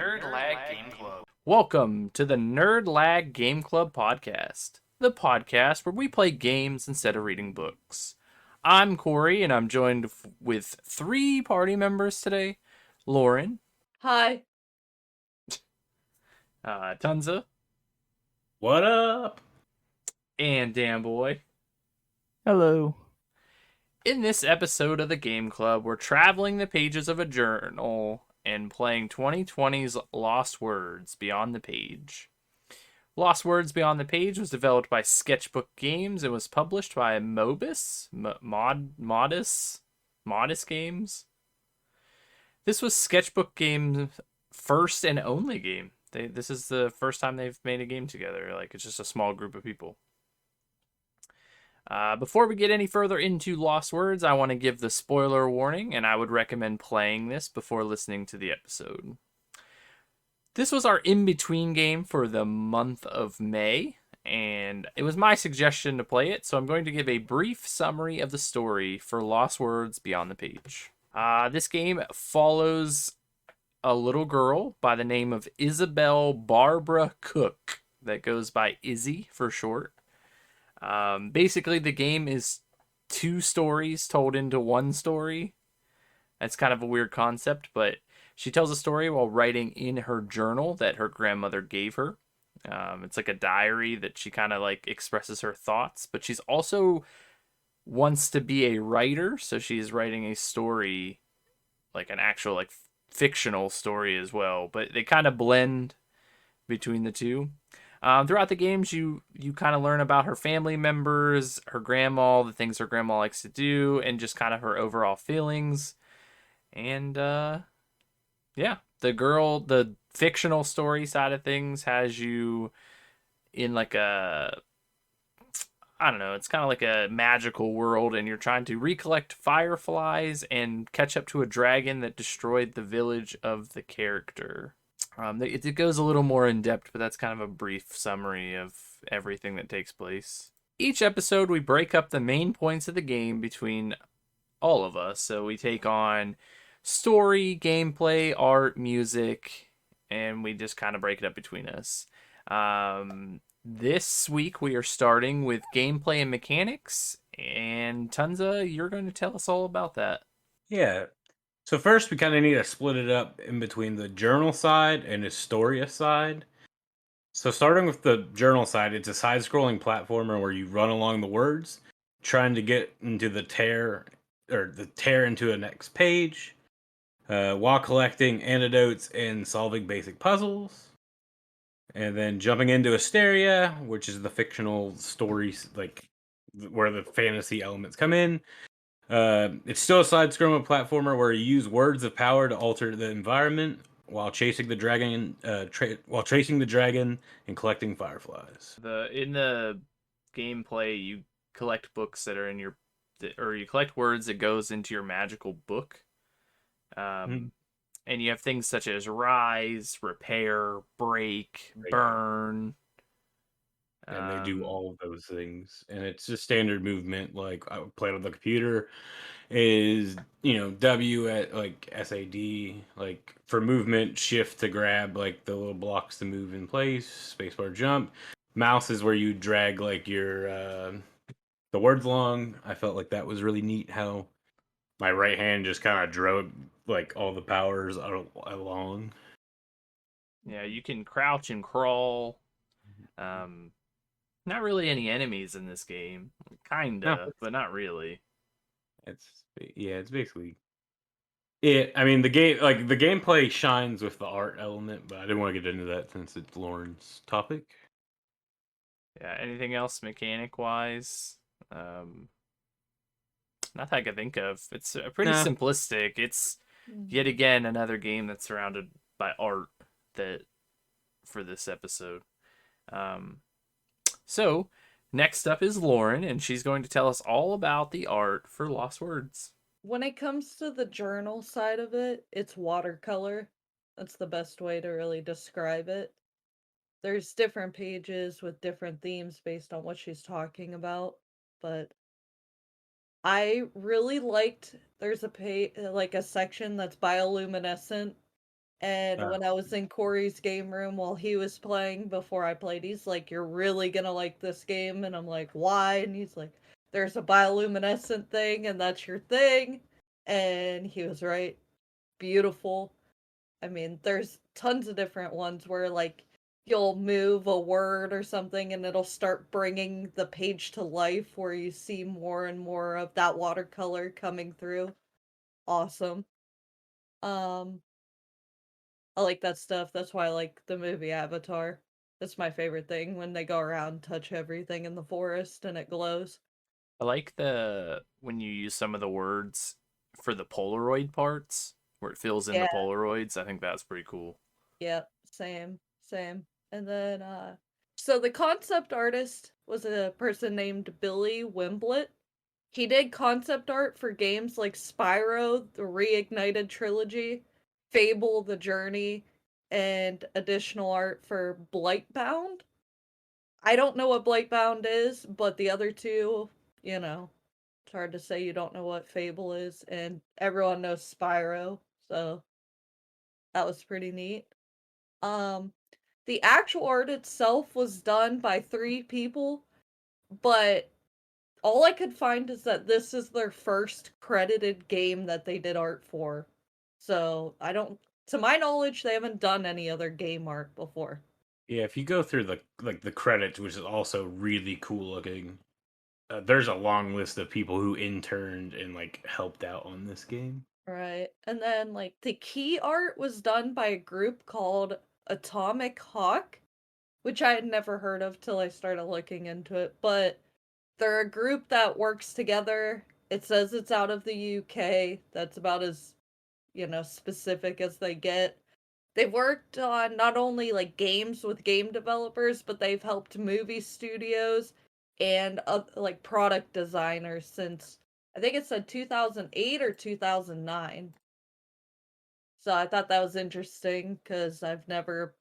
Nerd Lag Game Club. Welcome to the Nerd Lag Game Club podcast, the podcast where we play games instead of reading books. I'm Corey, and I'm joined with three party members today: Lauren, Hi. Tonsa, What up? and Dan Boy. Hello. In this episode of the Game Club, we're traveling the pages of a journal and playing 2020's Lost Words Beyond the Page. Lost Words Beyond the Page was developed by Sketchbook Games and was published by Modus Games. This was Sketchbook Games' first and only game. This is the first time they've made a game together. It's just a small group of people. Before we get any further into Lost Words, I want to give the spoiler warning, and I would recommend playing this before listening to the episode. This was our in-between game for the month of May, and it was my suggestion to play it, so I'm going to give a brief summary of the story for Lost Words Beyond the Page. This game follows a little girl by the name of Isabel Barbara Cook, that goes by Izzy for short. Basically, the game is two stories told into one story. That's kind of a weird concept, but she tells a story while writing in her journal that her grandmother gave her. It's like a diary that she kind of expresses her thoughts, but she's also wants to be a writer, so she's writing a story, like an actual fictional story as well, but they kind of blend between the two. Throughout the games, you kind of learn about her family members, her grandma, the things her grandma likes to do, and just kind of her overall feelings. And, yeah, the fictional story side of things has you in it's kind of like a magical world, and you're trying to recollect fireflies and catch up to a dragon that destroyed the village of the character. It goes a little more in depth, but that's kind of a brief summary of everything that takes place. Each episode, we break up the main points of the game between all of us. So we take on story, gameplay, art, music, and we just kind of break it up between us. This week, we are starting with gameplay and mechanics. And Tunza, you're going to tell us all about that. Yeah. So first, we kind of need to split it up in between the journal side and Historia side. So starting with the journal side, it's a side-scrolling platformer where you run along the words, trying to get into the tear into the next page, while collecting antidotes and solving basic puzzles. And then jumping into Hysteria, which is the fictional stories, where the fantasy elements come in. It's still a side-scrolling platformer where you use words of power to alter the environment while chasing the dragon, and collecting fireflies. In the gameplay, you collect books that are in or you collect words that goes into your magical book. And you have things such as rise, repair, break, burn. And they do all of those things. And it's just standard movement. Like I played on the computer is, W at SAD, for movement, shift to grab the little blocks to move in place, spacebar jump. Mouse is where you drag your the words along. I felt like that was really neat how my right hand just kind of drove all the powers along. Yeah, you can crouch and crawl. Not really any enemies in this game. Kinda, but not really. It's basically it. I mean, the gameplay shines with the art element, but I didn't want to get into that since it's Lauren's topic. Yeah, anything else mechanic wise? Not that I can think of. It's pretty simplistic. It's yet again another game that's surrounded by art for this episode. So, next up is Lauren, and she's going to tell us all about the art for Lost Words. When it comes to the journal side of it, it's watercolor. That's the best way to really describe it. There's different pages with different themes based on what she's talking about, but I really liked there's a a section that's bioluminescent, And when I was in Corey's game room while he was playing before I played, he's like, "You're really gonna like this game." And I'm like, "Why?" And he's like, "There's a bioluminescent thing, and that's your thing." And he was right. Beautiful. I mean, there's tons of different ones where, like, you'll move a word or something and it'll start bringing the page to life where you see more and more of that watercolor coming through. Awesome. Um, I like that stuff. That's why I like the movie Avatar. That's my favorite thing when they go around and touch everything in the forest and it glows. I like the when you use some of the words for the Polaroid parts where it fills in the Yeah, Polaroids. I think that's pretty cool. yeah, same. And then so the concept artist was a person named Billy Wimblett. He did concept art for games like Spyro, the Reignited Trilogy, Fable, The Journey, and additional art for Blightbound. I don't know what Blightbound is, but the other two, you know, it's hard to say you don't know what Fable is, and everyone knows Spyro, so that was pretty neat. Um, the actual art itself was done by 3 people, but all I could find is that this is their first credited game that they did art for. So I don't, to my knowledge, they haven't done any other game art before. Yeah, if you go through the credits, which is also really cool looking, there's a long list of people who interned and like helped out on this game. Right. And then, like, the key art was done by a group called Atomic Hawk, which I had never heard of till I started looking into it. But they're a group that works together. It says it's out of the UK. That's about as, specific as they get. They've worked on not only like games with game developers, but they've helped movie studios and like product designers since I think it said 2008 or 2009. So I thought that was interesting because I've never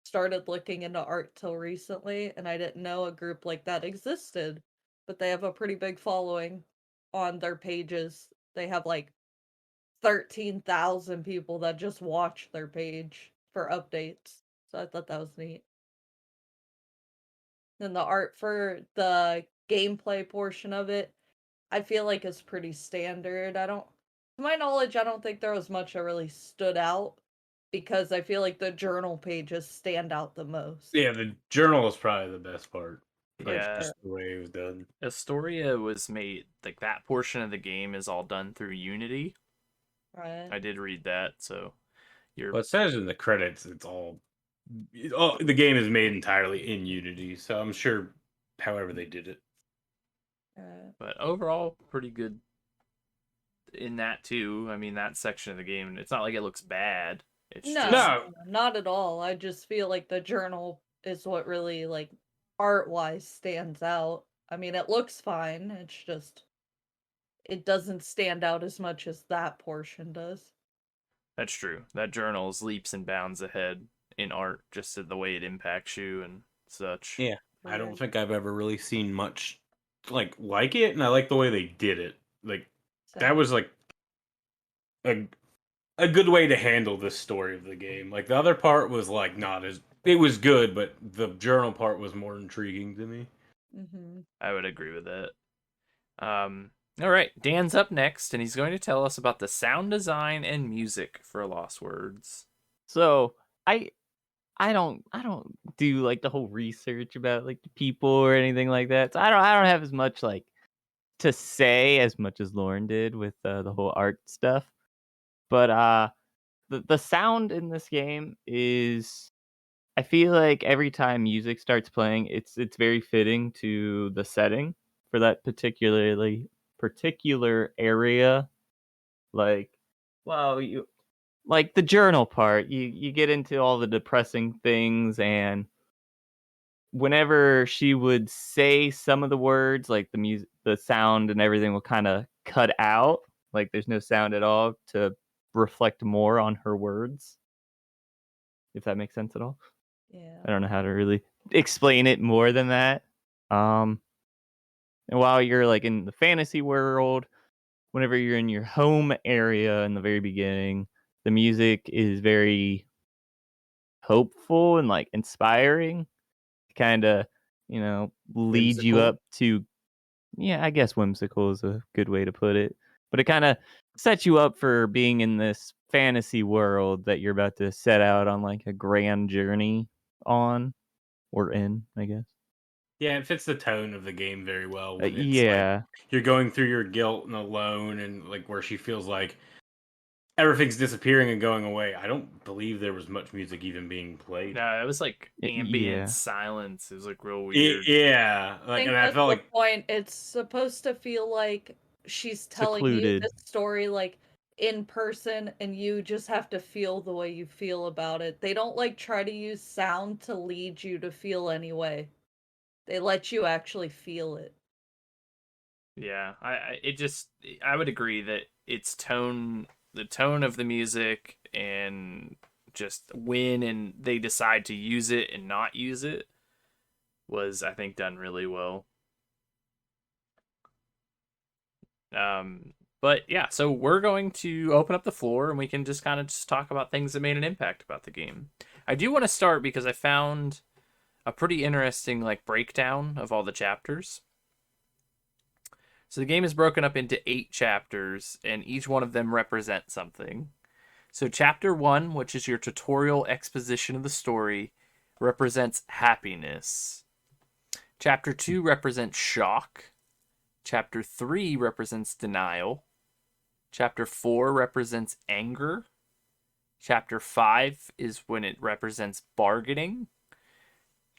started looking into art till recently, and I didn't know a group like that existed. But they have a pretty big following on their pages. They have like 13,000 people that just watch their page for updates. So I thought that was neat. Then the art for the gameplay portion of it, I feel like is pretty standard. To my knowledge, I don't think there was much that really stood out because I feel like the journal pages stand out the most. Yeah, the journal is probably the best part. Like Yeah, just the way it was done. Astoria was made like that portion of the game is all done through Unity. Right. I did read that, so you're Well, it says in the credits the game is made entirely in Unity, so I'm sure however they did it. but overall pretty good in that too. I mean, that section of the game, it's not like it looks bad. It's No, just No, not at all. I just feel like the journal is what really, like, art-wise stands out. I mean, it looks fine. It's just it doesn't stand out as much as that portion does. that's true. That journal is leaps and bounds ahead in art, just in the way it impacts you and such. yeah, I don't Right. think I've ever really seen much like it, and I like the way they did it. Like that Same. was like a a good way to handle this story of the game. Like the other part was like not as it was good, but the journal part was more intriguing to me. Mhm. I would agree with that. All right, Dan's up next, and he's going to tell us about the sound design and music for Lost Words. So I don't do like the whole research about like the people or anything like that. So I don't have as much like to say as much as Lauren did with the whole art stuff. But the sound in this game is, I feel like every time music starts playing, it's very fitting to the setting for that particular area. Like, well, you like the journal part. You get into all the depressing things, and whenever she would say some of the words, like the music, the sound, and everything will kind of cut out. Like, there's no sound at all to reflect more on her words. If that makes sense at all. Yeah. I don't know how to really explain it more than that. Um, and while you're like in the fantasy world, whenever you're in your home area in the very beginning, the music is very hopeful and like inspiring, kind of, lead you Whimsical? up to, yeah, I guess whimsical is a good way to put it. But it kind of sets you up for being in this fantasy world that you're about to set out on like a grand journey on or in, I guess. Yeah, it fits the tone of the game very well when it's like Yeah. you're going through your guilt and alone, and like where she feels like everything's disappearing and going away. I don't believe there was much music even being played. No, it was like ambient Yeah. silence. It was like real weird. Yeah, I like, think and I that's felt the like point. It's supposed to feel like she's telling you Secluded. this story like in person, and you just have to feel the way you feel about it. They don't like try to use sound to lead you to feel any way. They let you actually feel it. Yeah, I would agree that the tone of the music, and just when and they decide to use it and not use it was, I think, done really well. But yeah, so we're going to open up the floor and we can just kind of just talk about things that made an impact about the game. I do want to start because I found a pretty interesting like breakdown of all the chapters. So the game is broken up into 8 chapters, and each one of them represents something. So chapter 1, which is your tutorial exposition of the story, represents happiness. Chapter 2 represents shock. Chapter 3 represents denial. Chapter 4 represents anger. Chapter 5 is when it represents bargaining.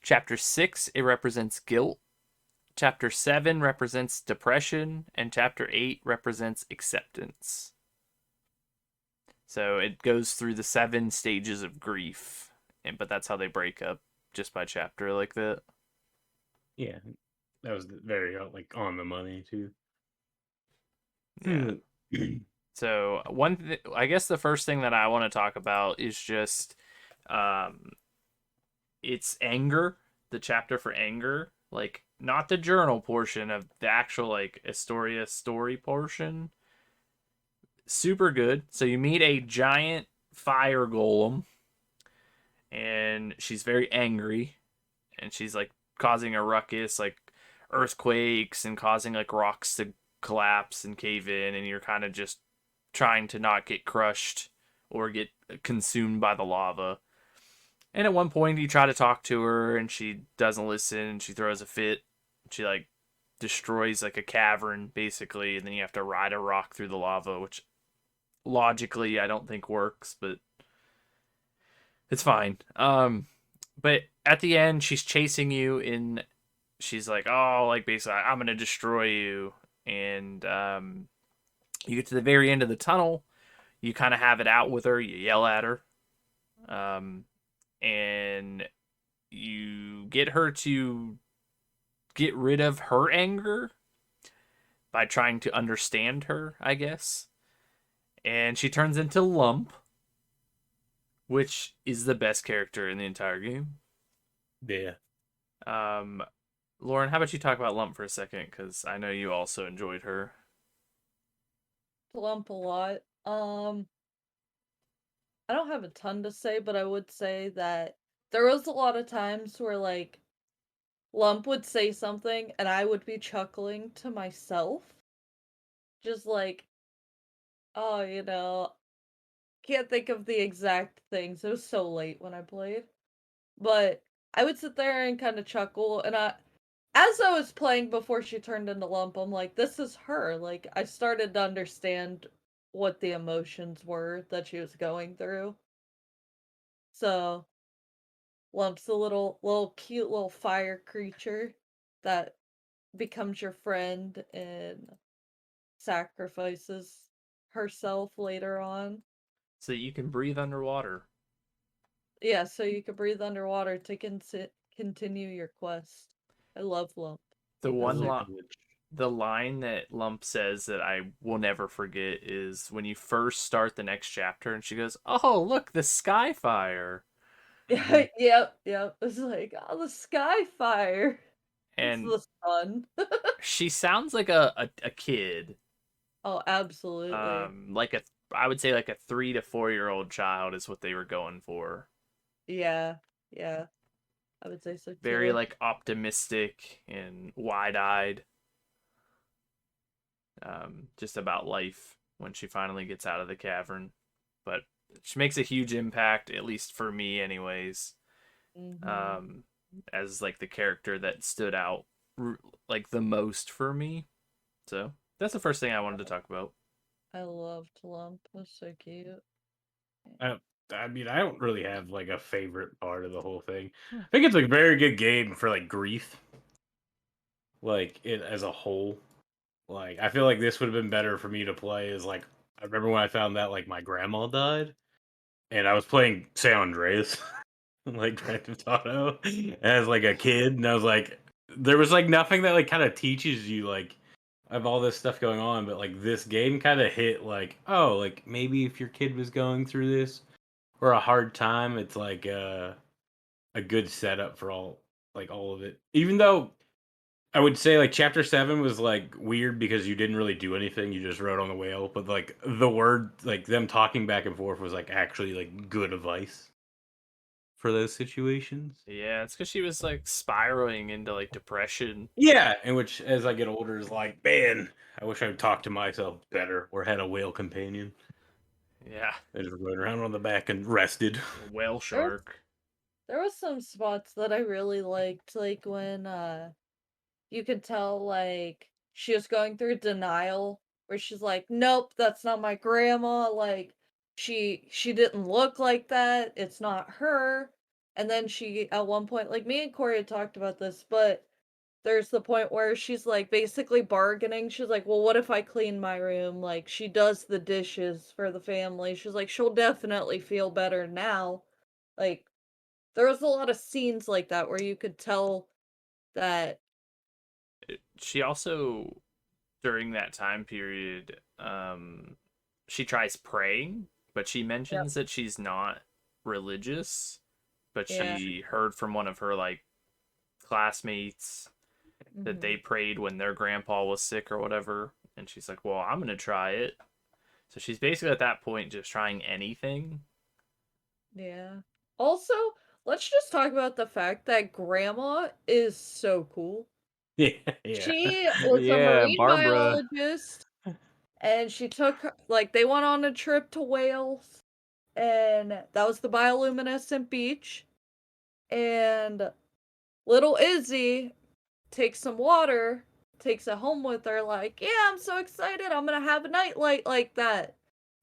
Chapter 6, it represents guilt. Chapter 7 represents depression, and Chapter 8 represents acceptance. So it goes through the 7 stages of grief, but that's how they break up, just by chapter like that. yeah, that was very like on the money too. Yeah. So I guess the first thing that I want to talk about is just, it's anger, the chapter for anger, like not the journal portion of the actual like Astoria story portion. Super good. So you meet a giant fire golem, and she's very angry, and she's like causing a ruckus, like earthquakes, and causing like rocks to collapse and cave in, and you're kind of just trying to not get crushed or get consumed by the lava. And at one point, you try to talk to her, and she doesn't listen, and she throws a fit. She like destroys like a cavern basically, and then you have to ride a rock through the lava, which logically I don't think works, but it's fine. But at the end, she's chasing you, and she's like, "Oh, like basically, I'm gonna destroy you." And you get to the very end of the tunnel. You kind of have it out with her. You yell at her, and you get her to get rid of her anger by trying to understand her, I guess. And she turns into Lump, which is the best character in the entire game. Yeah. Lauren, how about you talk about Lump for a second? Because I know you also enjoyed her. Lump a lot. I don't have a ton to say, but I would say that there was a lot of times where like Lump would say something and I would be chuckling to myself. Just like, oh, can't think of the exact things. It was so late when I played. But I would sit there and kind of chuckle, and as I was playing before she turned into Lump, I'm like, this is her. Like, I started to understand what the emotions were that she was going through. So, Lump's a little cute little fire creature that becomes your friend and sacrifices herself later on. So you can breathe underwater. Yeah, so you can breathe underwater to continue your quest. I love Lump. The one So- line, the line that Lump says that I will never forget is when you first start the next chapter, and she goes, "Oh, look, the sky fire," yep. It's like, oh, the sky fire. It's and the sun. she sounds like a kid. Oh, absolutely. Like I would say like a 3 to 4 year old child is what they were going for. Yeah, yeah, I would say so Very too. like optimistic and wide-eyed, just about life when she finally gets out of the cavern. But she makes a huge impact, at least for me, anyways. Hmm. Um, as like the character that stood out like the most for me. So that's the first thing I wanted to talk about. I loved Lump. It was so cute. I, I mean, I don't really have like a favorite part of the whole thing. I think it's a very good game for like grief, like it as a whole. Like I feel like this would have been better for me to play as like I remember when I found out like my grandma died, and I was playing San Andreas, like Grand Theft Auto, as like a kid, and I was like, there was like nothing that like kind of teaches you like of all this stuff going on, but like this game kind of hit like, oh, like maybe if your kid was going through this or a hard time, it's like a good setup for all of it. Even though I would say like chapter 7 was like weird because you didn't really do anything, you just rode on the whale, but like the word like them talking back and forth was like actually like good advice for those situations. Yeah, it's because she was like spiraling into like depression. Yeah, in which as I get older is like, man, I wish I would talk to myself better or had a whale companion. Yeah, I just rode around on the back and rested. a whale There was, shark. there was some spots that I really liked, like when you could tell like she was going through denial, where she's like, "Nope, that's not my grandma. Like she didn't look like that. It's not her." And then she at one point, like me and Corey had talked about this, but there's the point where she's like basically bargaining. She's like, "Well, what if I clean my room? Like she does the dishes for the family." She's like, "She'll definitely feel better now." Like there was a lot of scenes like that where you could tell that. She also, during that time period, she tries praying, but she Yep. mentions that she's not religious, but Yeah. she heard from one of her like classmates that Hmm. they prayed when their grandpa was sick or whatever, and she's like, "Well, I'm gonna try it." So she's basically at that point just trying anything. Yeah. Also, let's just talk about the fact that grandma is so cool. Yeah, yeah. She was a Yeah, marine Barbara. biologist and she took like they went on a trip to Wales and that was the bioluminescent beach and little Izzy takes some water, takes it home with her like, "Yeah, I'm so excited. I'm going to have a nightlight like that."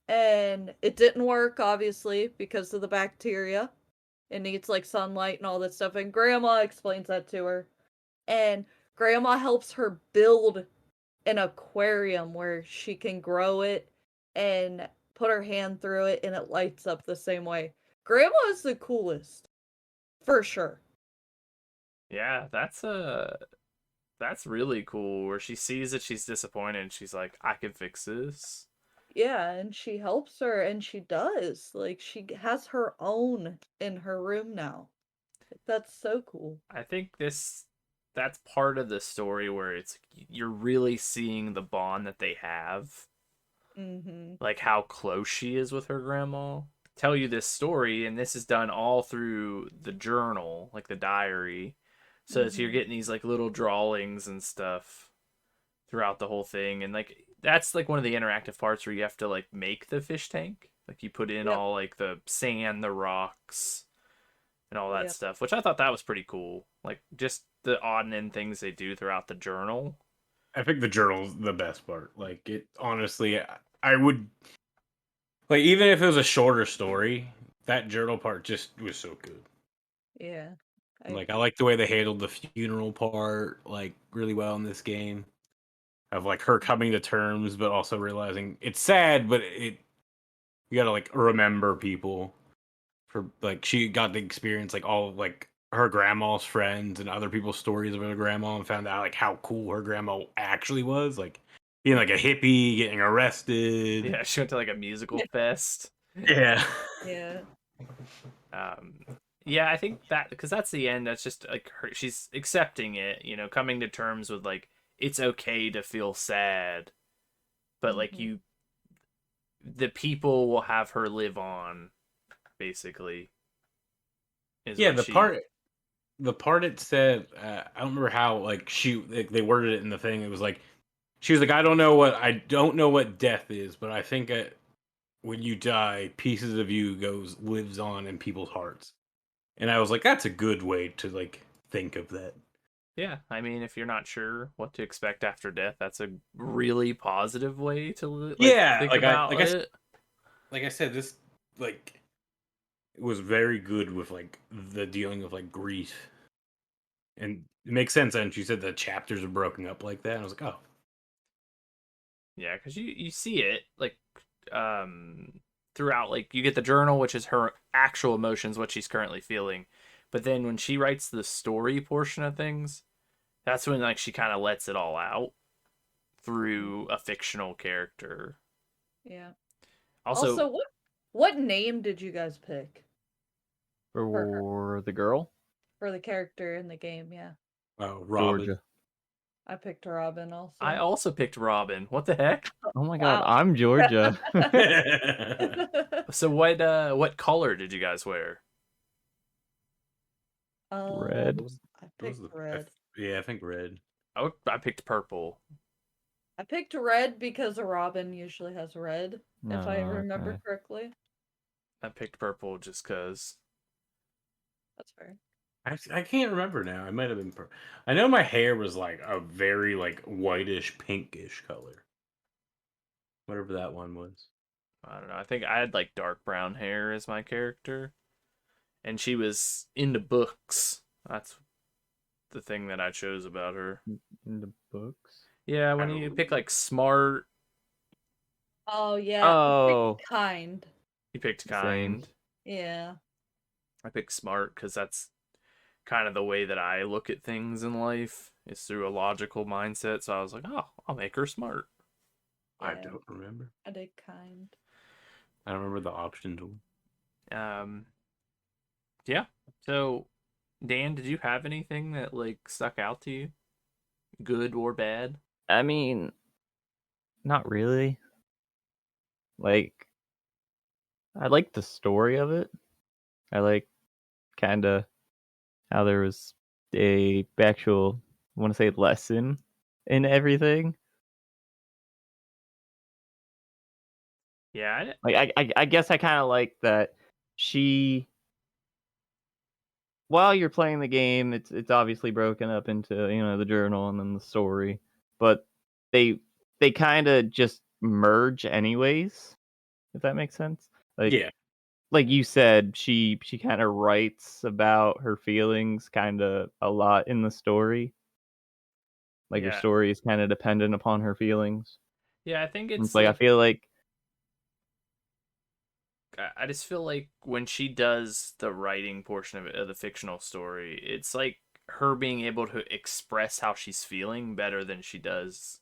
And it didn't work obviously because of the bacteria. It needs like sunlight and all that stuff. And grandma explains that to her. And grandma helps her build an aquarium where she can grow it and put her hand through it and it lights up the same way. Grandma is the coolest, for sure. Yeah, that's really cool. Where she sees that she's disappointed, and she's like, "I can fix this." Yeah, and she helps her and she does. Like she has her own in her room now. That's so cool. I think that's part of the story where it's you're really seeing the bond that they have, Mhm. like how close she is with her grandma. Tell you this story, and this is done all through the journal, like the diary. So that you're Mhm. getting these like little drawings and stuff throughout the whole thing, and like that's like one of the interactive parts where you have to like make the fish tank. Like you put in Yep. all like the sand, the rocks, and all that Yep. stuff, which I thought that was pretty cool. Like just the odd and end things they do throughout the journal. I think the journal's the best part. Like it honestly, I would like even if it was a shorter story, that journal part just was so good. Yeah. I Like I agree. like the way they handled the funeral part like really well in this game. Of like her coming to terms, but also realizing it's sad, but it you gotta like remember people for like she got to experience like all of, like her grandma's friends and other people's stories of her grandma and found out like how cool her grandma actually was, like being like a hippie, getting arrested. Yeah, she went to like a musical fest. Yeah. Yeah. Um, yeah, I think that because that's the end. That's just like her. She's accepting it, coming to terms with like it's okay to feel sad, but like Mhm. the people will have her live on, basically. Is Yeah, what she. the part it said, I don't remember how like they worded it in the thing. It was like she was like, I don't know what death is, but I think when you die, pieces of you lives on in people's hearts. And I was like, that's a good way to like think of that. Yeah, I mean, if you're not sure what to expect after death, that's a really positive way to like Yeah, think about it. like I said, this like was very good with like the dealing of like grief, and it makes sense. And she said the chapters are broken up like that. And I was like, oh, Yeah, because you see it like um throughout. Like you get the journal, which is her actual emotions, what she's currently feeling, but then when she writes the story portion of things, that's when like she kind of lets it all out through a fictional character. Yeah. Also, Also, what name did you guys pick for her, For the girl, for the character in the game? Yeah. oh, Robin. Georgia. I picked Robin I also. also picked Robin. What the heck? Oh my god, Wow. I'm Georgia. So what color did you guys wear? Red. I What was picked the- red. yeah, I think red. I picked purple. I picked red because a Robin usually has red, if I No, remember okay. correctly. I picked purple just cause. That's fair. I can't remember now. I might have been. I know my hair was like a very like whitish pinkish color. Whatever that one was. I don't know. I think I had like dark brown hair as my character, and she was into books. That's the thing that I chose about her. In the books. Yeah, when you pick like smart, Oh yeah, I Oh, picked kind. you picked Same. kind. Yeah. I picked smart because that's kind of the way that I look at things in life is through a logical mindset. So I was like, oh, I'll make her smart. I Yeah. don't remember. I did kind. I don't remember the options. Um, yeah. So, Dan, did you have anything that like stuck out to you, good or bad? I mean, not really. Like, I like the story of it. I like kind of how there was a actual, I want to say, lesson in everything. Yeah, Like, I guess I kind of like that she, while you're playing the game, it's obviously broken up into the journal and then the story, but they they kind of just merge anyways, if that makes sense. Like Yeah, like you said, she kind of writes about her feelings kind of a lot in the story. Like her yeah, story is kind of dependent upon her feelings. yeah. I think And it's it's like I like feel like I just feel like when she does the writing portion of it, of the fictional story, it's like her being able to express how she's feeling better than she does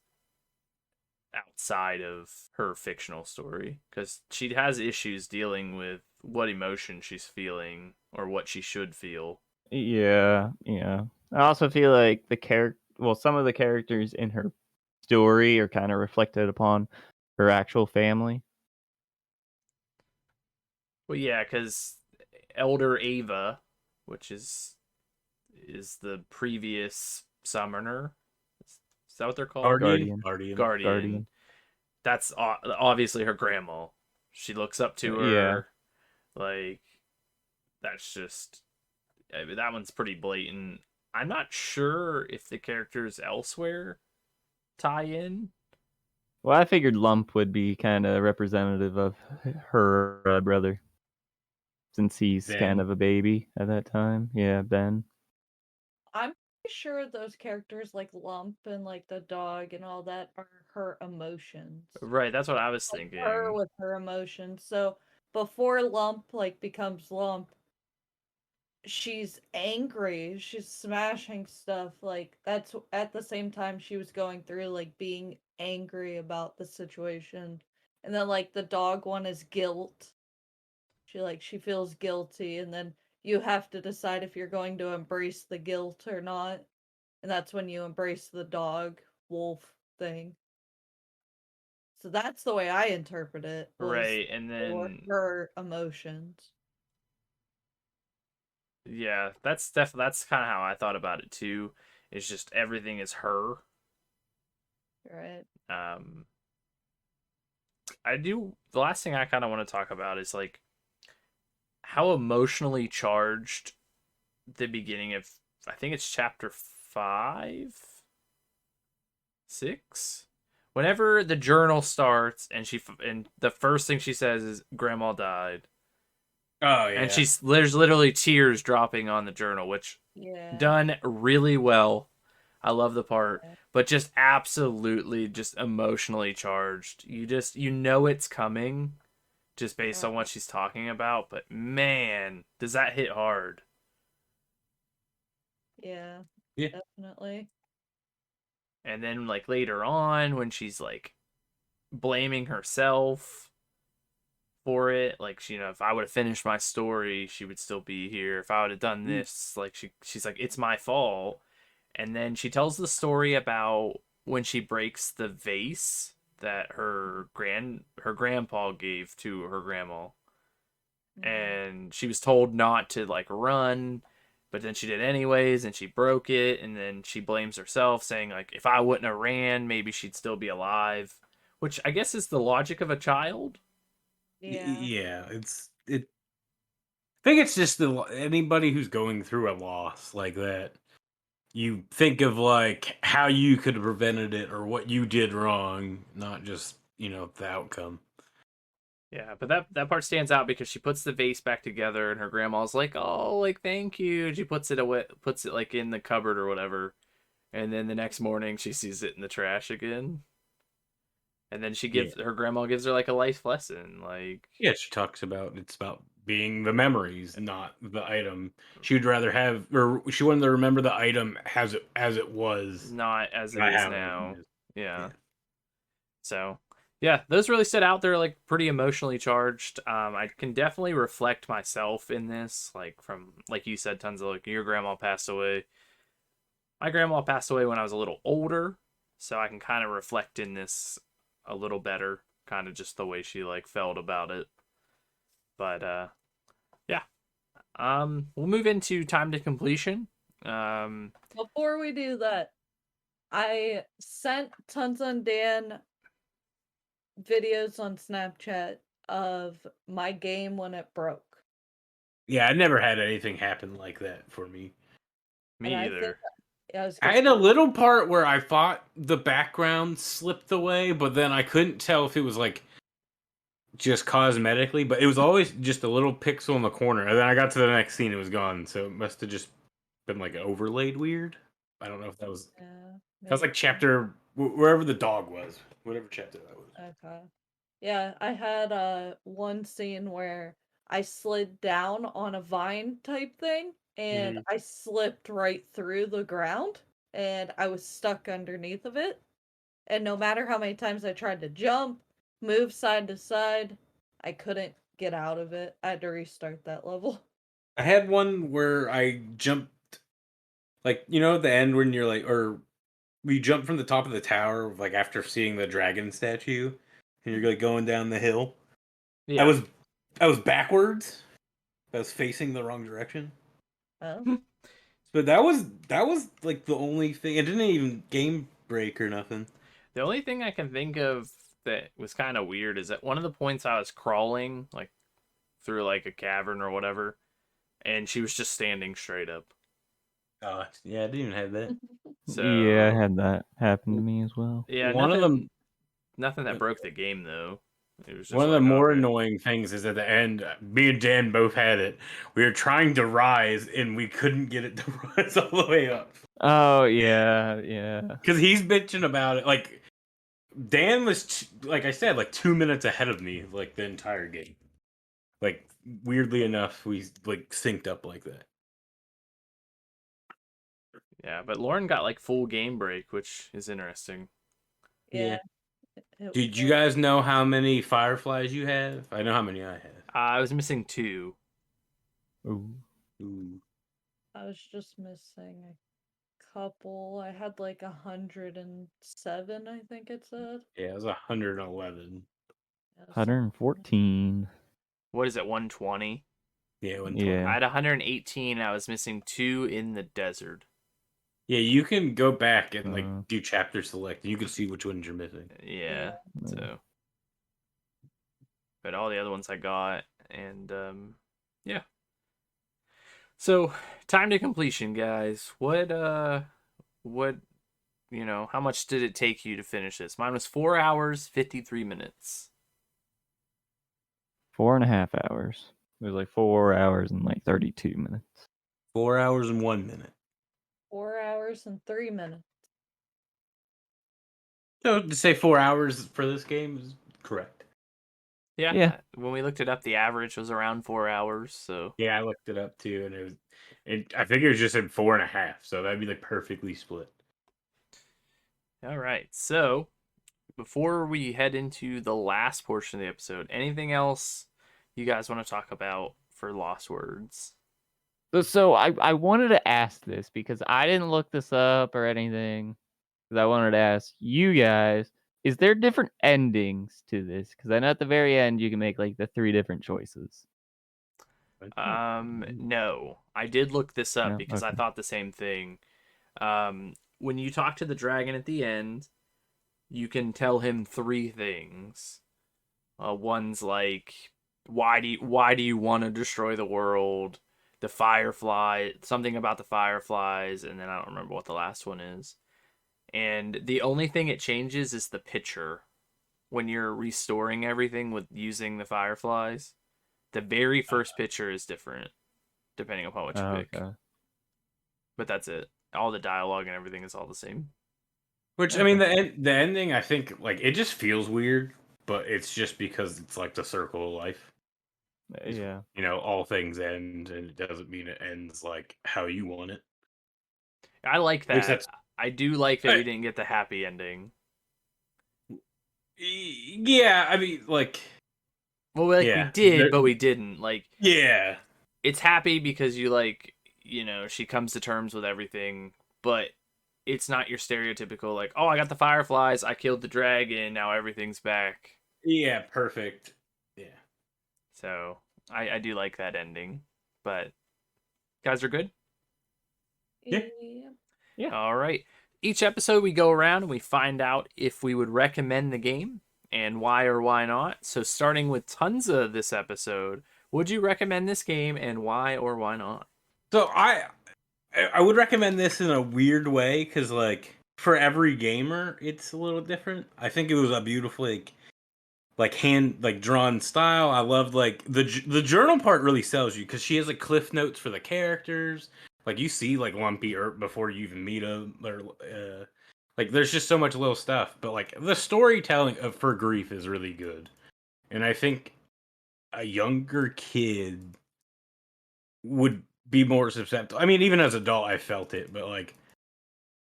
outside of her fictional story because she has issues dealing with what emotion she's feeling or what she should feel. yeah. I also feel like some of the characters in her story are kind of reflected upon her actual family. Well, yeah, because Elder Ava, which is the previous summoner, is that what they're called? Guardian. Guardian. That's obviously her grandma. She looks up to Yeah. her. Like, that's just. I mean, that one's pretty blatant. I'm not sure if the characters elsewhere tie in. Well, I figured Lump would be kind of representative of her brother, since he's kind Ben. of a baby at that time. Yeah, Ben. I'm pretty sure those characters like Lump and like the dog and all that are her emotions. Right, that's what I was Like her thinking. with her emotions. So before Lump like becomes Lump, she's angry. She's smashing stuff. Like that's at the same time she was going through like being angry about the situation. And then like the dog one is guilt. She feels guilty and then you have to decide if you're going to embrace the guilt or not. And that's when you embrace the dog wolf thing. So that's the way I interpret it. Was Right, and they were then her emotions. yeah, that's definitely that's kind of how I thought about it too. It's just everything is her. Right. Um, I do. The last thing I kind of want to talk about is like how emotionally charged the beginning of, I think it's chapter 5, 6. Whenever the journal starts and the first thing she says is grandma died. Oh And yeah. there's literally tears dropping on the journal, which Yeah. done really well. I love the part, Yeah. but just absolutely just emotionally charged. You know it's coming just based on what Right. she's talking about, but man, does that hit hard. Yeah. Yeah. Definitely. And then like later on when she's like blaming herself for it, like if I would have finished my story, she would still be here. If I would have done this, like she's like it's my fault. And then she tells the story about when she breaks the vase that her grandpa gave to her grandma, Mhm. and she was told not to like run, but then she did anyways and she broke it, and then she blames herself saying like if I wouldn't have ran maybe she'd still be alive, which I guess is the logic of a child. Yeah. Yeah, it. I think it's just anybody who's going through a loss like that. You think of like how you could have prevented it or what you did wrong, not just the outcome. Yeah, but that part stands out because she puts the vase back together and her grandma's like, "Oh, like thank you." And she puts it away, puts it like in the cupboard or whatever. And then the next morning she sees it in the trash again. And then Yeah, her grandma gives her like a life lesson, like yeah. She talks about it's about being the memories, not the item. She would rather have, or she wanted to remember the item as it was, not as it not is how it now. is. Yeah. Yeah, So, yeah, those really stood out. They're like pretty emotionally charged. I can definitely reflect myself in this, like from like you said, tons of like your grandma passed away. My grandma passed away when I was a little older, so I can kind of reflect in this a little better, kind of just the way she like felt about it. But yeah. We'll move into time to completion. Um, Before we do that, I sent Tonsa and Dan videos on Snapchat of my game when it broke. yeah. I never had anything happen like that for me. And me I think either. I was I gonna had a little part where I thought the background slipped away, but then I couldn't tell if it was like just cosmetically, but it was always just a little pixel in the corner. And then I got to the next scene, it was gone. So it must have just been like overlaid weird. I don't know if that was yeah, that was maybe. like chapter wherever the dog was, whatever chapter that was. Okay. Yeah, I had one scene where I slid down on a vine type thing and Mhm. I slipped right through the ground and I was stuck underneath of it. And no matter how many times I tried to jump, move side to side, I couldn't get out of it. I had to restart that level. I had one where I jumped, like at the end when you're like, or we jumped from the top of the tower, like after seeing the dragon statue, and you're like going down the hill. I Yeah. was I was backwards. I was facing the wrong direction. Oh, But that was like the only thing. It didn't even game break or nothing. The only thing I can think of that was kind of weird is that one of the points I was crawling like through like a cavern or whatever, and she was just standing straight up. Yeah, I didn't even have that. Yeah, I So had that happen to me as well. yeah, One of them, nothing that broke the game though. It was one just of the like more okay, annoying things is at the end. Me and Dan both had it. We were trying to rise, and we couldn't get it to rise all the way up Oh yeah, yeah. because he's bitching about it. Like Dan was, like I said, like 2 minutes ahead of me, like the entire game. Like weirdly enough, we like synced up like that. yeah. But Lauren got like full game break, which is interesting. yeah. Yeah. It Did you was. guys know how many fireflies you have? I know how many I have. I was missing 2. Ooh. Ooh. I was just missing a couple. I had like 107, I think it said. Yeah, it was 111. Yes. 114. What is it, 120? Yeah, 120. Yeah. I had 118. I was missing 2 in the desert. Yeah, you can go back and like Uh, do chapter select, and you can see which ones you're missing. Yeah. Yeah. So, but all the other ones I got, and yeah. So, time to completion, guys. What, how much did it take you to finish this? Mine was 4 hours, 53 minutes. 4.5 hours. It was like 4 hours and like 32 minutes. 4 hours and 1 minute. 4 hours and 3 minutes. So to say 4 hours for this game is correct. Yeah. Yeah. When we looked it up, the average was around 4 hours. So, Yeah, I looked it up too, and I think it was just at 4.5, so that'd be like perfectly split. all right. So, before we head into the last portion of the episode, anything else you guys want to talk about for Lost Words? So I wanted to ask this because I didn't look this up or anything. Because I wanted to ask you guys, is there different endings to this? Because I know at the very end you can make like the 3 different choices. No. I did look this up No? because I Okay. thought the same thing. When you talk to the dragon at the end, you can tell him 3 things. One's like, why do you want to destroy the world? The firefly, something about the fireflies, and then I don't remember what the last one is. And the only thing it changes is the picture when you're restoring everything with using the fireflies. The very first picture is different depending upon what you Oh, pick. okay. But that's it. All the dialogue and everything is all the same. Which I mean, the ending, I think, like it just feels weird, but it's just because it's like the circle of life. Yeah. You know, all things end, and it doesn't mean it ends like how you want it. I like At least that. that's I do like that we I- didn't get the happy ending. yeah. I mean, like Well, like we yeah, did, but we didn't. Like yeah, it's happy because she comes to terms with everything, but it's not your stereotypical like, oh, I got the fireflies, I killed the dragon, now everything's back. yeah, perfect. Yeah, So I do like that ending. But guys are good? Yeah. Yeah. All right. Each episode we go around and we find out if we would recommend the game and why or why not. So starting with Tonsa this episode, would you recommend this game and why or why not? so I would recommend this in a weird way because like for every gamer, it's a little different. I think it was a beautifully like hand like drawn style. I loved like the journal part really sells you because she has like cliff notes for the characters. Like you see like Lumpy before you even meet him, or like there's just so much little stuff. But like the storytelling of for Grief is really good, and I think a younger kid would be more susceptible. I mean, even as an adult, I felt it, but like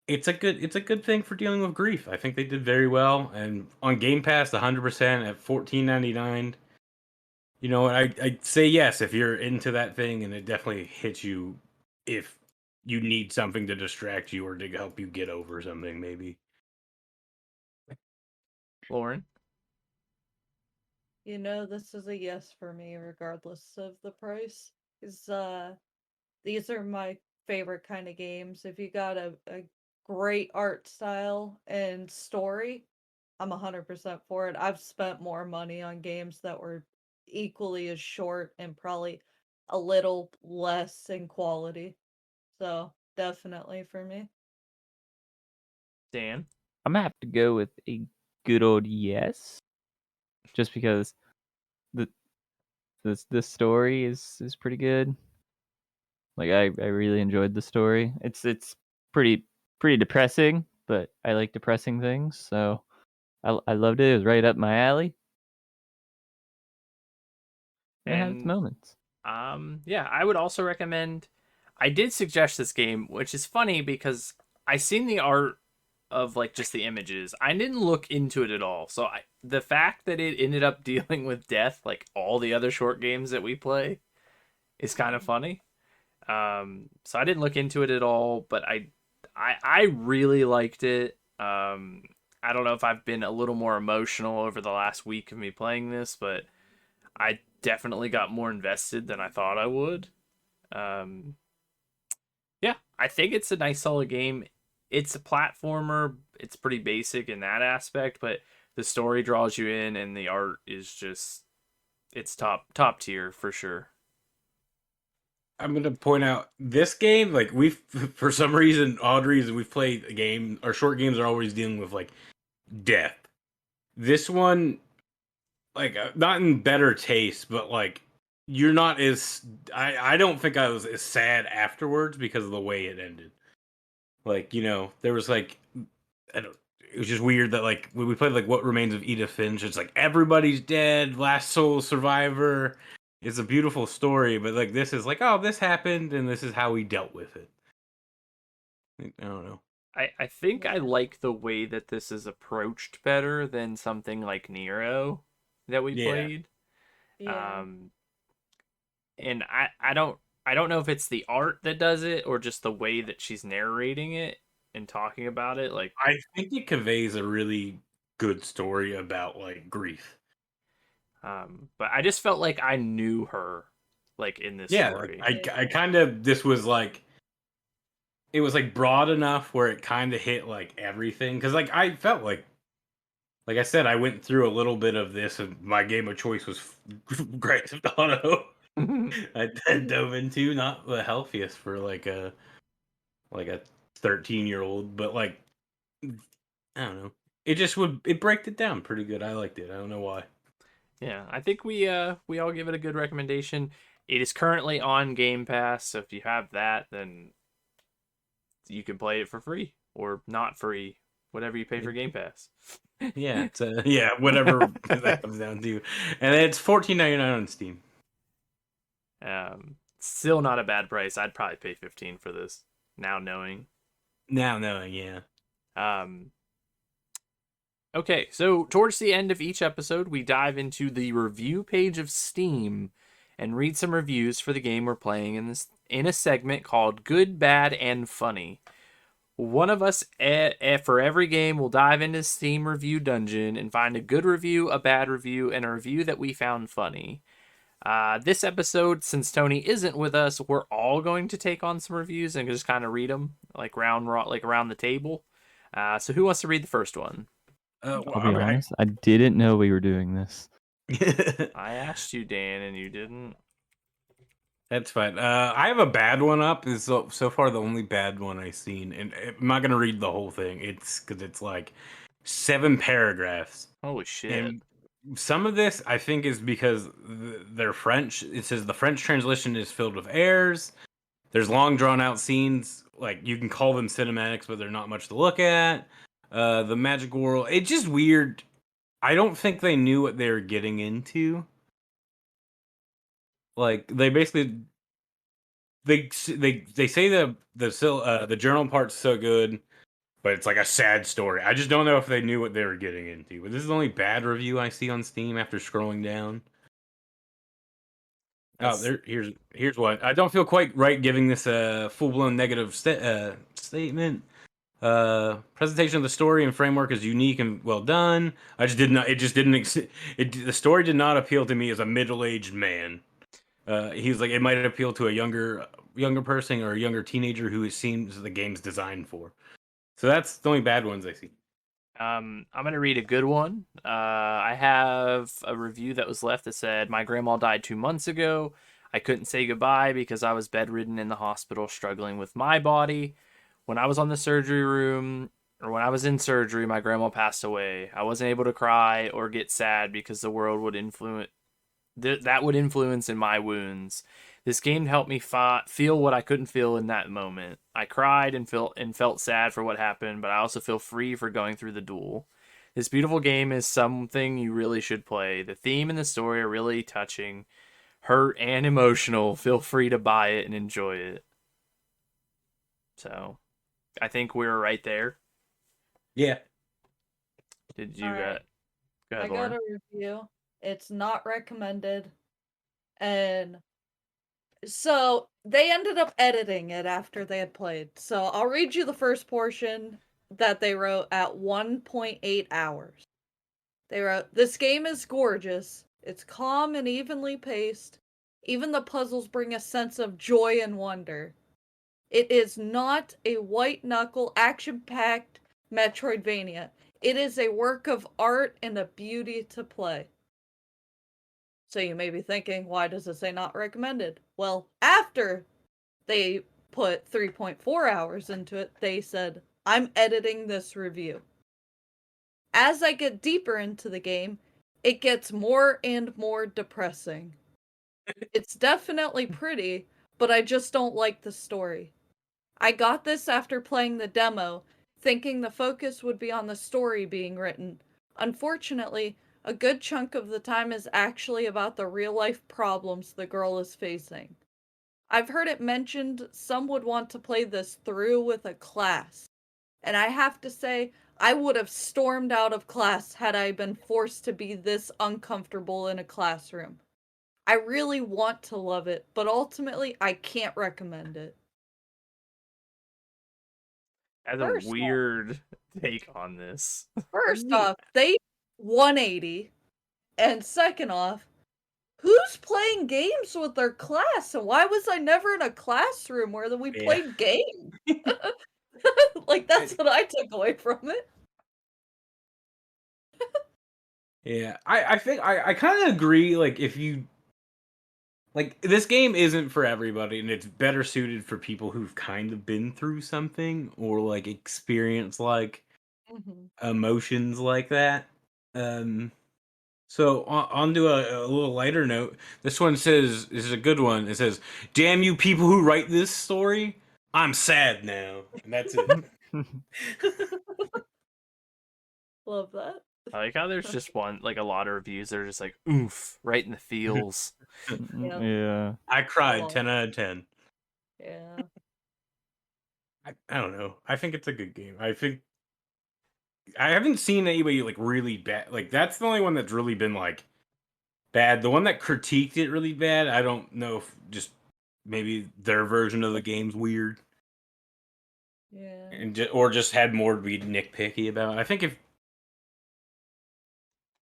it's a good thing for dealing with grief. I think they did very well, and on Game Pass, 100% at $14.99. You know, I'd say yes if you're into that thing, and it definitely hits you if you need something to distract you or to help you get over something, maybe. Lauren? This is a yes for me, regardless of the price. Because these are my favorite kind of games. If you got a great art style and story, I'm 100% for it. I've spent more money on games that were equally as short and probably a little less in quality. So, definitely for me. Dan? I'm gonna have to go with a good old yes. Just because the the story is pretty good. Like I really enjoyed the story. It's pretty depressing, but I like depressing things, so I loved it. It was right up my alley. And it had its And moments. yeah, I would also recommend. I did suggest this game, which is funny because I seen the art of like just the images. I didn't look into it at all. So the fact that it ended up dealing with death, like all the other short games that we play, is kind of funny. So I didn't look into it at all, but I really liked it. I don't know if I've been a little more emotional over the last week of me playing this, but I definitely got more invested than I thought I would. Um, yeah, I think it's a nice solid game. It's a platformer. It's pretty basic in that aspect, but the story draws you in, and the art is just it's top tier for sure. I'm gonna point out this game, like we've for some reason, odd reason, we've played a game. Our short games are always dealing with like death. This one, like not in better taste, but like you're not as I don't think I was as sad afterwards because of the way it ended. Like there was like I don't. It was just weird that like when we played like What Remains of Edith Finch, it's like everybody's dead, last soul survivor. It's a beautiful story, but like this is like, oh, this happened and this is how we dealt with it. I don't know. I think I Yeah. like the way that this is approached better than something like Nero that we Yeah. played. Yeah. Um, and I don't know if it's the art that does it or just the way that she's narrating it and talking about it. Like, I think it conveys a really good story about like grief. but I just felt like I knew her, like in this Yeah, like story. I kind of this was like it was like broad enough where it kind of hit like everything because like I felt like I said, I went through a little bit of this, and my game of choice was Grand Theft Auto. I dove into not the healthiest for like a 13-year-old, but like I don't know. It just would it break it down pretty good. I liked it. I don't know why. Yeah, I think we all give it a good recommendation. It is currently on Game Pass, so if you have that, then you can play it for free or not free, whatever you pay for Game Pass. Yeah, it's yeah, whatever that comes down to, and it's $14.99 on Steam. Still not a bad price. I'd probably pay 15 for this now knowing. Now knowing, yeah. Um, okay, so towards the end of each episode, we dive into the review page of Steam and read some reviews for the game we're playing in a segment called Good, Bad, and Funny. One of us for every game will dive into Steam review dungeon and find a good review, a bad review, and a review that we found funny. This episode, since Tony isn't with us, we're all going to take on some reviews and just kind of read them like around the table. So who wants to read the first one? Well, I'll be all right. honest, I didn't know we were doing this. I asked you, Dan, and you didn't. That's fine. I have a bad one up. Is so far the only bad one I've seen, and I'm not gonna read the whole thing. It's because it's like 7 paragraphs, Holy shit! and some of this I think is because they're French. It says the French translation is filled with errors. There's long drawn out scenes. Like you can call them cinematics, but they're not much to look at. The magic world. It's just weird. I don't think they knew what they were getting into. Like they basically they say the journal part's so good, but it's like a sad story. I just don't know if they knew what they were getting into. But this is the only bad review I see on Steam after scrolling down. Oh, That's here's one. I don't feel quite right giving this a full blown negative statement. Presentation of the story and framework is unique and well done. I just did not. It just didn't. The story did not appeal to me as a middle aged man. He's like it might appeal to a younger person or a younger teenager who it seems the game's designed for. So that's the only bad ones I see. I'm gonna read a good one. I have a review that was left that said my grandma died 2 months ago. I couldn't say goodbye because I was bedridden in the hospital struggling with my body. When I was on the surgery room, or when I was in surgery, my grandma passed away. I wasn't able to cry or get sad because the world would influence that would influence in my wounds. This game helped me feel what I couldn't feel in that moment. I cried and felt sad for what happened, but I also feel free for going through the duel. This beautiful game is something you really should play. The theme and the story are really touching, hurt and emotional. Feel free to buy it and enjoy it. So, I think we were right there. Yeah. Did you All right. go I ahead, got Lauren? a review. It's not recommended. And so they ended up editing it after they had played. So I'll read you the first portion that they wrote at 1.8 hours. They wrote, "This game is gorgeous. It's calm and evenly paced. Even the puzzles bring a sense of joy and wonder. It is not a white knuckle action packed Metroidvania. It is a work of art and a beauty to play." So you may be thinking, why does it say not recommended? Well, after they put 3.4 hours into it, they said, "I'm editing this review. As I get deeper into the game, it gets more and more depressing. It's definitely pretty, but I just don't like the story. I got this after playing the demo, thinking the focus would be on the story being written. Unfortunately, a good chunk of the time is actually about the real life problems the girl is facing. I've heard it mentioned some would want to play this through with a class. And I have to say, I would have stormed out of class had I been forced to be this uncomfortable in a classroom. I really want to love it, but ultimately I can't recommend it." That's a First off, weird take on this. first off, they 180, and second off, who's playing games with their class, and why was I never in a classroom where we Yeah. played games? Like, that's what I took away from it. Yeah, I think I kind of agree. Like, if you like, this game isn't for everybody, and it's better suited for people who've kind of been through something or like experienced like Mhm. emotions like that. So on to a little lighter note. This one says, this is a good one. It says, "Damn you people who write this story, I'm sad now," and that's it. Love that. I like how there's just one, like a lot of reviews that are just like, oof, right in the feels. Yeah. Yeah. I cried Love. 10 out of 10. Yeah. I don't know. I think it's a good game. I think I haven't seen anybody like really bad. Like, that's the only one that's really been like bad. The one that critiqued it really bad, I don't know if just maybe their version of the game's weird Yeah. and or just had more to be nitpicky about. I think if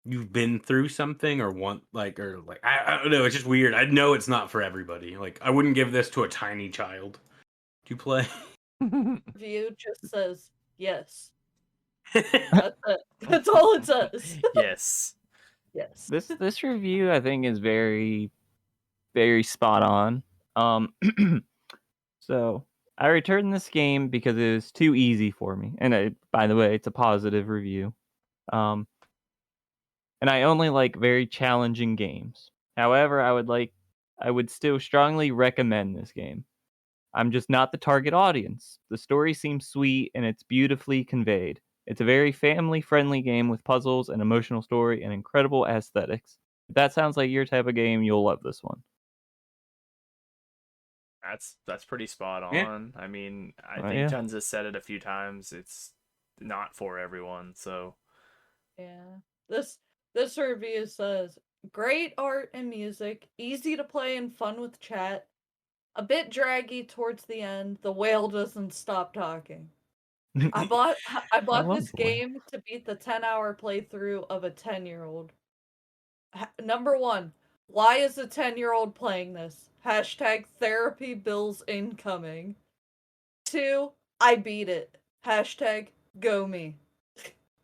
you've been through something or want like or like I don't know, it's just weird. I know it's not for everybody. Like, I wouldn't give this to a tiny child to play. Review just says yes. That's it. That's all it says. Yes. Yes. This review I think is very spot on. So I returned this game because it was too easy for me, and by the way, it's a positive review. Um, and I only like very challenging games. However, I would still strongly recommend this game. I'm just not the target audience. The story seems sweet and it's beautifully conveyed. It's a very family-friendly game with puzzles, an emotional story, and incredible aesthetics. If that sounds like your type of game, you'll love this one. That's pretty spot Yeah. on. I mean, I Oh, think yeah. Tons has said it a few times. It's not for everyone, so Yeah. This review says, "Great art and music, easy to play and fun with chat. A bit draggy towards the end. The whale doesn't stop talking." I bought I bought love this the whale. game to beat the 10-hour playthrough of a 10-year-old. Number 1, why is a 10-year-old playing this? Hashtag therapy bills incoming. 2, I beat it. Hashtag go me.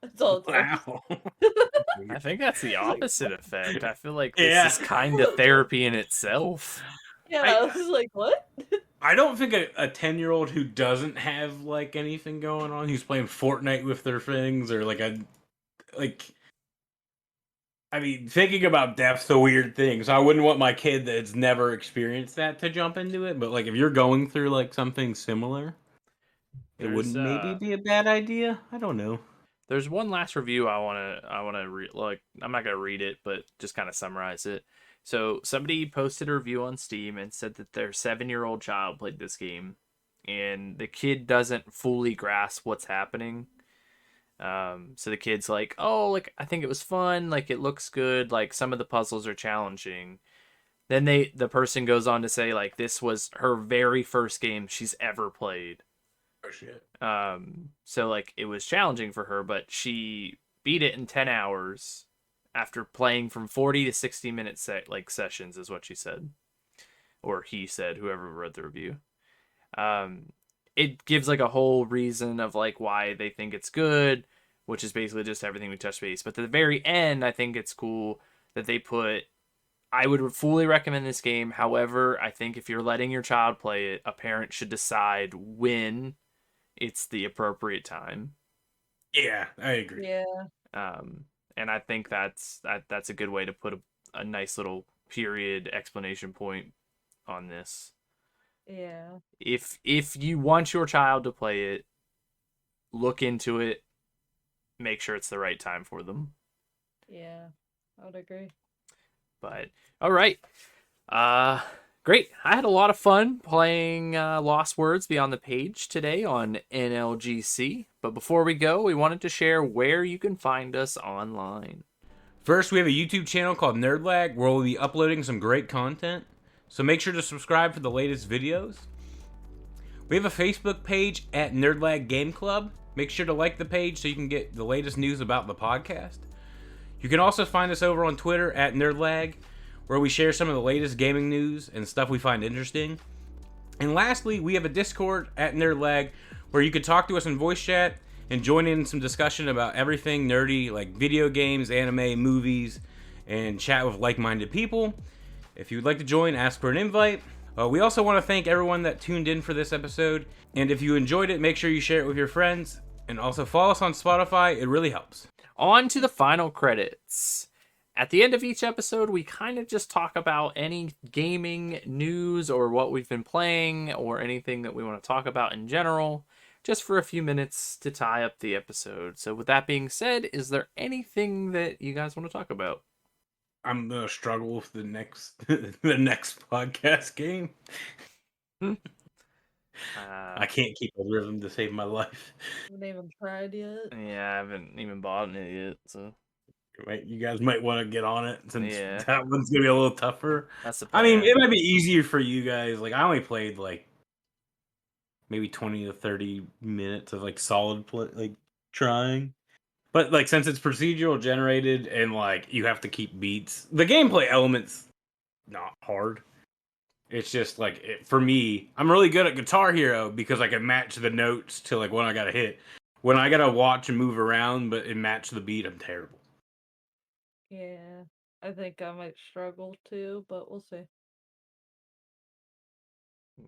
That's all it says. Wow. I think that's the opposite effect. I feel like this Yeah. is kind of therapy in itself. Yeah, I was I like, what? I don't think a 10-year-old who doesn't have like anything going on, who's playing Fortnite with their things, or like I mean, thinking about death's a weird thing. So I wouldn't want my kid that's never experienced that to jump into it. But like, if you're going through like something similar, it There's wouldn't maybe be a bad idea. I don't know. there's one last review I wanna read. Like, I'm not gonna read it, but just kind of summarize it. So somebody posted a review on Steam and said that their 7-year-old child played this game, and the kid doesn't fully grasp what's happening. So the kid's like, "Oh, like I think it was fun. Like it looks good. Like some of the puzzles are challenging." Then the person goes on to say like this was her very first game she's ever played. Oh shit. So like it was challenging for her, but she beat it in 10 hours after playing from 40 to 60 minute sessions is what she said. Or he said, whoever read the review. It gives like a whole reason of like why they think it's good, which is basically just everything we touched base. But at the very end, I think it's cool that they put I would fully recommend this game. However, I think if you're letting your child play it, a parent should decide when it's the appropriate time. Yeah, I agree. Yeah. And I think that's a good way to put a nice little period explanation point on this. Yeah. If you want your child to play it, look into it, make sure it's the right time for them. Yeah. I would agree. But all right. Great. I had a lot of fun playing Lost Words Beyond the Page today on NLGC. But before we go, we wanted to share where you can find us online. First, we have a YouTube channel called Nerdlag where we'll be uploading some great content. So make sure to subscribe for the latest videos. We have a Facebook page at Nerdlag Game Club. Make sure to like the page so you can get the latest news about the podcast. You can also find us over on Twitter at Nerdlag, where we share some of the latest gaming news and stuff we find interesting. And lastly, we have a Discord at Nerdlag, where you can talk to us in voice chat and join in some discussion about everything nerdy, like video games, anime, movies, and chat with like-minded people. If you'd like to join, ask for an invite. We also want to thank everyone that tuned in for this episode. And if you enjoyed it, make sure you share it with your friends. And also follow us on Spotify. It really helps. On to the final credits. At the end of each episode, we kind of just talk about any gaming news or what we've been playing or anything that we want to talk about in general, just for a few minutes to tie up the episode. So with that being said, is there anything that you guys want to talk about? I'm gonna struggle with the next the next podcast game. I can't keep a rhythm to save my life. Haven't even tried yet. Yeah, I haven't even bought it yet, so You guys might want to get on it since Yeah. that one's gonna be a little tougher. that's the I plan. mean, it might be easier for you guys. Like, I only played like maybe 20 to 30 minutes of like solid play, like trying. But like, since it's procedural generated and like you have to keep beats, the gameplay elements not hard. It's just like for me, I'm really good at Guitar Hero because I can match the notes to like when I gotta hit. When I gotta watch and move around, but and match the beat, I'm terrible. Yeah. I think I might struggle too, but we'll see.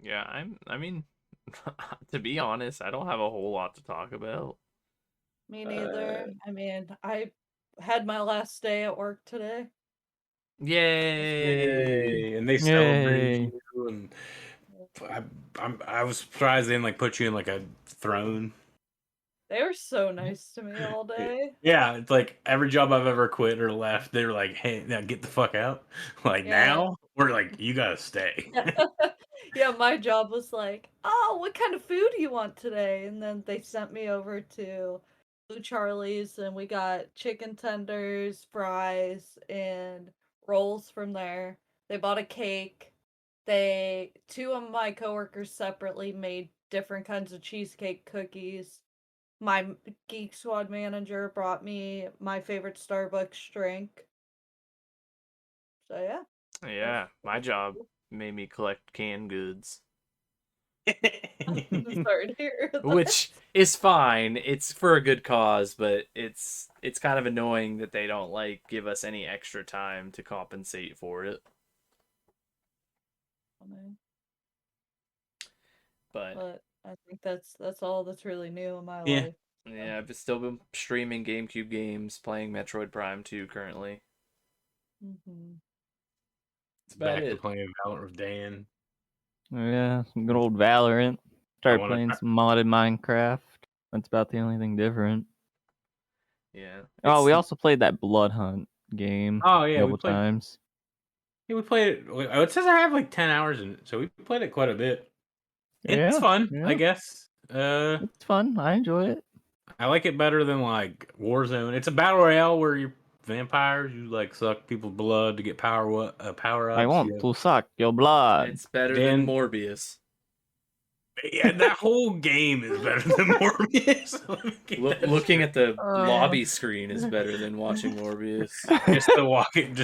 Yeah, I mean, to be honest, I don't have a whole lot to talk about. Me neither. I mean, I had my last day at work today. Yay! And they celebrate you, and I was surprised they didn't like put you in like a throne. They were so nice to me all day. Yeah, it's like every job I've ever quit or left, they were like, "Hey, now get the fuck out!" Like Yeah. now, we're like, "You gotta stay." Yeah, my job was like, oh, what kind of food do you want today? And then they sent me over to Blue Charlie's and we got chicken tenders, fries, and rolls from there. They bought a cake. Two of my coworkers separately made different kinds of cheesecake cookies. My Geek Squad manager brought me my favorite Starbucks drink. So yeah. Yeah, my job made me collect canned goods, I'm sorry to hear that. which is fine. It's for a good cause, but it's kind of annoying that they don't like give us any extra time to compensate for it. But I think that's all that's really new in my Yeah. life. yeah, I've still been streaming GameCube games, playing Metroid Prime 2 currently. Mm-hmm. That's about Back to it. playing Valorant with Dan. Yeah, some good old Valorant. Started wanna- playing some modded Minecraft. That's about the only thing different. Yeah. Oh, we It's- also played that Blood Hunt game Oh a yeah, couple times. we played it. It says I have like 10 hours in it, so we played it quite a bit. It's Yeah, fun, yeah. I guess. It's fun. I enjoy it. I like it better than like Warzone. It's a battle royale where you're vampires? You like suck people's blood to get power ups? I want to suck your blood. It's better Dan- than Morbius. Yeah, that whole game is better than Morbius. Let me get that Looking straight. at the Uh. lobby screen is better than watching Morbius. just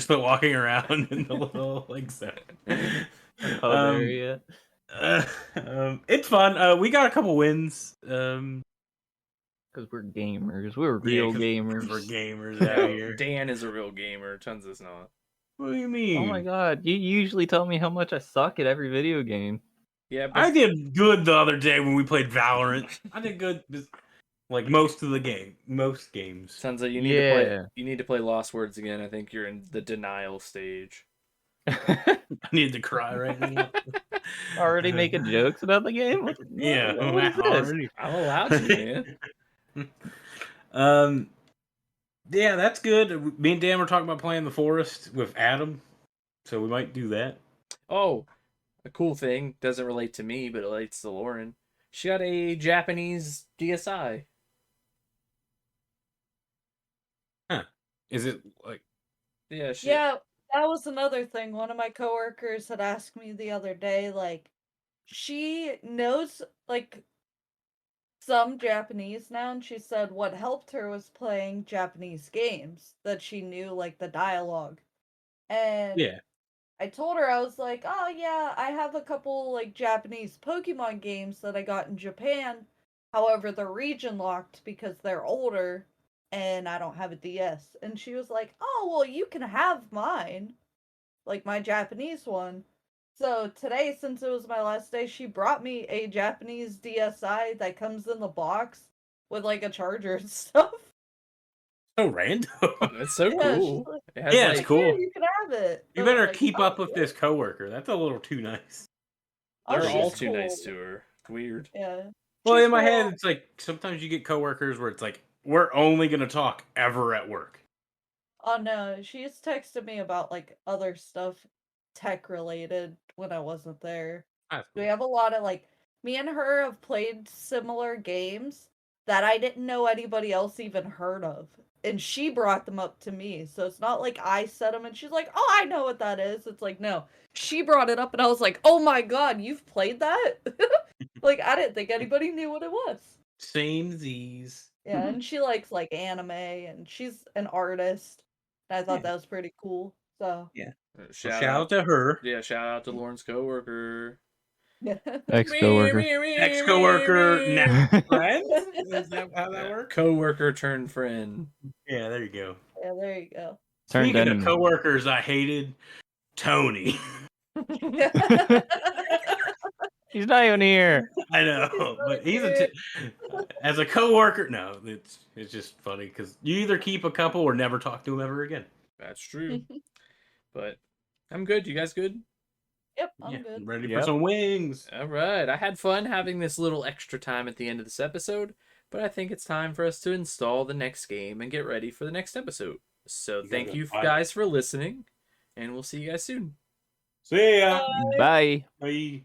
the walking around in the little like set. Hilarious. It's fun. We got a couple wins. Because we're gamers. We're real gamers. We're gamers out here. Dan is a real gamer. Tonsa's not. What do you mean? Oh my god, you usually tell me how much I suck at every video game. Yeah, but I did good the other day when we played Valorant. I did good, like most of the game, most games. Tonsa, you need to play. You need to play Lost Words again. I think you're in the denial stage. I need to cry right now. Already making jokes about the game? Yeah, What is this? already. I'm allowed to, man. Yeah, that's good. Me and Dan were talking about playing the forest with Adam, so we might do that. Oh, a cool thing doesn't relate to me, but it relates to Lauren. She got a Japanese DSi. Huh? Is it like? Yeah, Yeah, that was another thing. One of my coworkers had asked me the other day, like, she knows, like, some Japanese now, and she said what helped her was playing Japanese games, that she knew, like, the dialogue. And Yeah. I told her, I was like, oh yeah, I have a couple, like, Japanese Pokemon games that I got in Japan. However, they're region locked because they're older, and I don't have a DS. And she was like, oh, well, you can have mine. Like, my Japanese one. So today, since it was my last day, she brought me a Japanese DSi that comes in the box with, like, a charger and stuff. So random. It's so Yeah, she's cool. like, It has, Yeah, like, it's cool. "Here, you can have it." You And I'm better like, keep "Oh, up with yeah." this coworker. That's a little too nice. Oh, They're all she's too nice cool. to her. Weird. Yeah. Well, She's in my cool. head, it's like sometimes you get coworkers where it's like we're only gonna talk ever at work. Oh no, she's texted me about like other stuff tech related when I wasn't there. That's We cool. have a lot of like me and her have played similar games that I didn't know anybody else even heard of. And she brought them up to me. So it's not like I said them and she's like, "Oh, I know what that is." It's like, no. She brought it up and I was like, "Oh my god, you've played that?" Like I didn't think anybody knew what it was. Same Z's. Yeah, and she likes like anime and she's an artist. And I thought Yeah. that was pretty cool. So Shout out to her. Yeah, shout out to Lauren's coworker. Ex-coworker. Ex-coworker, now friend. Is that how that Yeah, works? coworker turned friend. Yeah, there you go. Yeah, there you go. Turned Speaking of enemy. coworkers I hated, Tony. He's not even here. I know, but he's as a coworker. No, it's just funny because you either keep a couple or never talk to him ever again. That's true. But I'm good. You guys good? Yep, I'm good. Ready for Yep. some wings. All right. I had fun having this little extra time at the end of this episode, but I think it's time for us to install the next game and get ready for the next episode. So thank you guys for listening, and we'll see you guys soon. See ya. Bye. Bye.